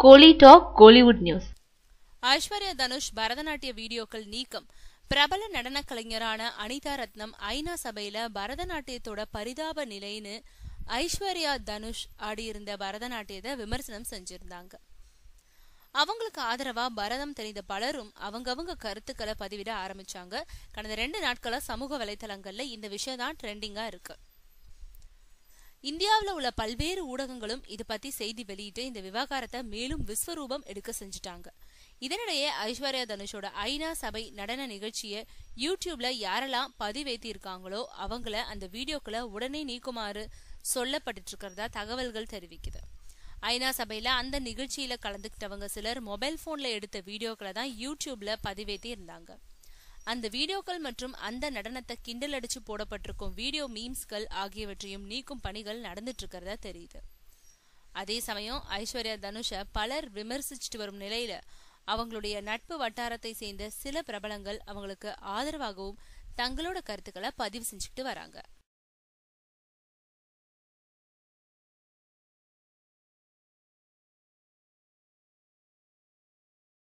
கோலி talk Kollywood news. Aishwarya Dhanush பரதநாட்டிய வீடியோக்கள் நீக்கம். பிரபல நடன கலைஞரான அனிதா ரத்னம் ஐநா சபையில பரதநாட்டியத்தோட பரிதாப நிலைன்னு ஐஸ்வர்யா தனுஷ் ஆடியிருந்த பரதநாட்டியத்தை விமர்சனம் செஞ்சிருந்தாங்க. அவங்களுக்கு ஆதரவா பரதம் தெரிந்த பலரும் அவங்கவங்க கருத்துக்களை பதிவிட ஆரம்பிச்சாங்க. கடந்த 2 நாட்களா சமூக வலைதளங்கள்ல இந்த விஷயம் தான் ட்ரெண்டிங்கா இருக்கு. இந்தியாவில் உள்ள பல்வேறு ஊடகங்களும் இது பத்தி செய்தி வெளியிட்டு இந்த விவகாரத்தை மேலும் விஸ்வரூபம் எடுக்க செஞ்சுட்டாங்க. இதனிடையே ஐஸ்வர்யா தனுஷோட ஐநா சபை நடன நிகழ்ச்சியை யூடியூப்ல யாரெல்லாம் பதிவேத்தி இருக்காங்களோ அவங்கள அந்த வீடியோக்களை உடனே நீக்குமாறு சொல்லப்பட்டு இருக்கிறதா தகவல்கள் தெரிவிக்குது. ஐநா சபையில அந்த நிகழ்ச்சியில கலந்துக்கிட்டவங்க சிலர் மொபைல் போன்ல எடுத்த வீடியோக்களை தான் யூடியூப்ல பதிவேத்தி இருந்தாங்க. அந்த வீடியோக்கள் மற்றும் அந்த நடனத்தை கிண்டல் அடிச்சு போடப்பட்டிருக்கும் வீடியோ மீம்ஸ்கள் ஆகியவற்றையும் நீக்கும் பணிகள் நடந்துட்டு இருக்கிறதா தெரியுது. அதே சமயம் ஐஸ்வர்யா தனுஷ பலர் விமர்சிச்சுட்டு வரும் நிலையில அவங்களுடைய நட்பு வட்டாரத்தை சேர்ந்த சில பிரபலங்கள் அவங்களுக்கு ஆதரவாகவும் தங்களோட கருத்துக்களை பதிவு செஞ்சுக்கிட்டு வராங்க.